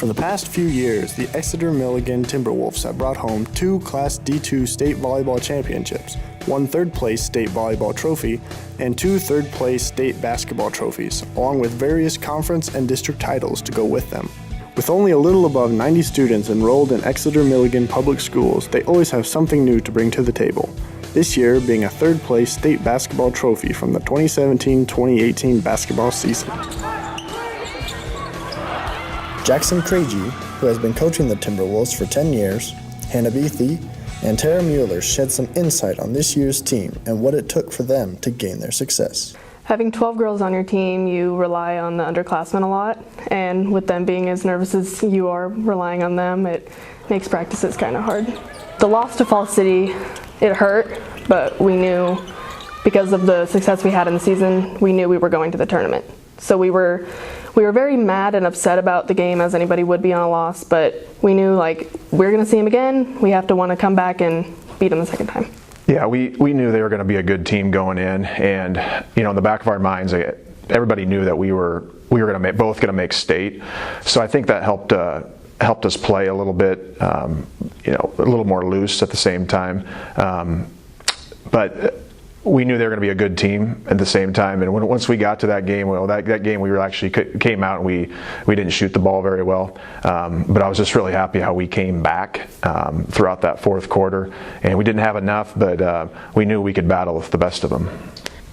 For the past few years, the Exeter-Milligan Timberwolves have brought home 2 Class D2 state volleyball championships, 1 third-place state volleyball trophy, and 2 third-place state basketball trophies, along with various conference and district titles to go with them. With only a little above 90 students enrolled in Exeter-Milligan public schools, they always have something new to bring to the table. This year being a third-place state basketball trophy from the 2017-2018 basketball season. Jackson Craigie, who has been coaching the Timberwolves for 10 years, Hannah Beathy, and Tara Mueller shed some insight on this year's team and what it took for them to gain their success. Having 12 girls on your team, you rely on the underclassmen a lot, and with them being as nervous as you are relying on them, it makes practices kind of hard. The loss to Fall City, it hurt, but we knew because of the success we had in the season, we knew we were going to the tournament. So we were very mad and upset about the game, as anybody would be on a loss, but we knew we're going to see them again. We have to want to come back and beat them the second time. Yeah, we knew they were going to be a good team going in, and in the back of our minds, everybody knew that we were both going to make state. So I think that helped us play a little bit, a little more loose at the same time. But we knew they were going to be a good team at the same time, and once we got to that game, that game we actually came out and we didn't shoot the ball very well, but I was just really happy how we came back throughout that fourth quarter, and we didn't have enough, but we knew we could battle with the best of them.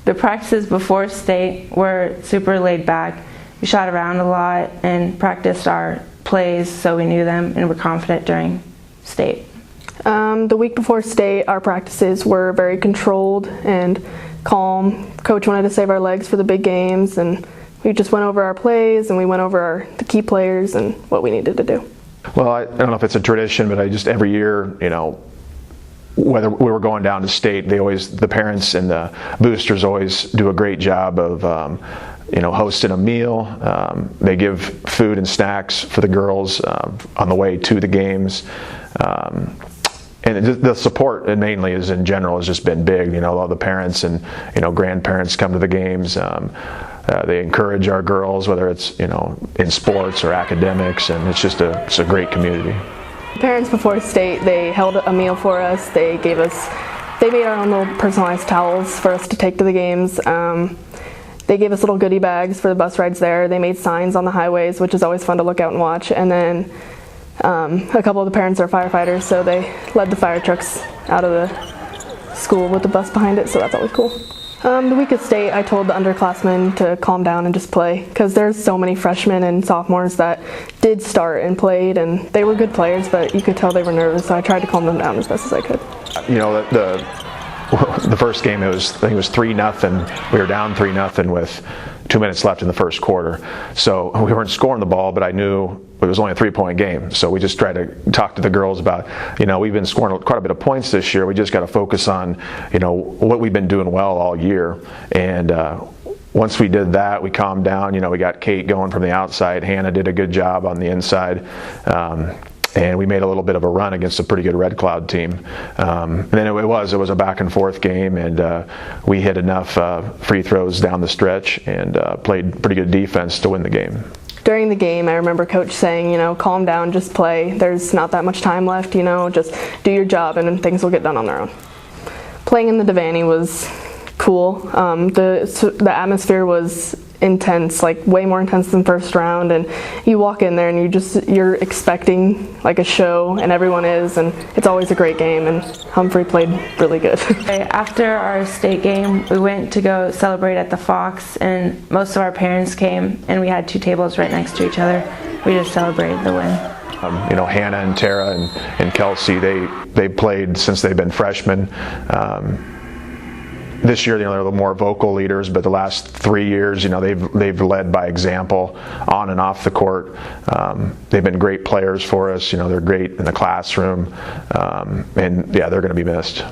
The practices before state were super laid back. We shot around a lot and practiced our plays so we knew them and were confident during state. The week before state, our practices were very controlled and calm. Coach wanted to save our legs for the big games, and we just went over our plays and we went over the key players and what we needed to do. Well, I don't know if it's a tradition, but every year, whether we were going down to state, the parents and the boosters always do a great job of hosting a meal. They give food and snacks for the girls on the way to the games. And the support, and mainly in general, has just been big. All the parents and grandparents come to the games. They encourage our girls, whether it's in sports or academics, and it's a great community. Parents before state, they held a meal for us. They made our own little personalized towels for us to take to the games. They gave us little goodie bags for the bus rides there. They made signs on the highways, which is always fun to look out and watch. And then a couple of the parents are firefighters, so they led the fire trucks out of the school with the bus behind it, so that's always cool. The week of state, I told the underclassmen to calm down and just play, because there's so many freshmen and sophomores that did start and played, and they were good players, but you could tell they were nervous, so I tried to calm them down as best as I could. The first game, I think it was 3-0. We were down 3-0 with 2 minutes left in the first quarter. So we weren't scoring the ball, but I knew it was only a 3-point game. So we just tried to talk to the girls about, we've been scoring quite a bit of points this year. We just got to focus on, what we've been doing well all year. And once we did that, we calmed down. We got Kate going from the outside. Hannah did a good job on the inside. And we made a little bit of a run against a pretty good Red Cloud team. And then it was a back and forth game, and we hit enough free throws down the stretch and played pretty good defense to win the game. During the game, I remember Coach saying, calm down, just play. There's not that much time left, just do your job and things will get done on their own. Playing in the Devaney was cool. The atmosphere was intense, way more intense than first round, and you walk in there and you're expecting a show, and everyone is, and it's always a great game, and Humphrey played really good. After our state game, we went to go celebrate at the Fox, and most of our parents came, and we had 2 tables right next to each other. We just celebrated the win. Hannah and Tara and Kelsey, they played since they've been freshmen. This year, they're a little more vocal leaders, but the last 3 years, they've led by example on and off the court. They've been great players for us. They're great in the classroom, and yeah, they're going to be missed.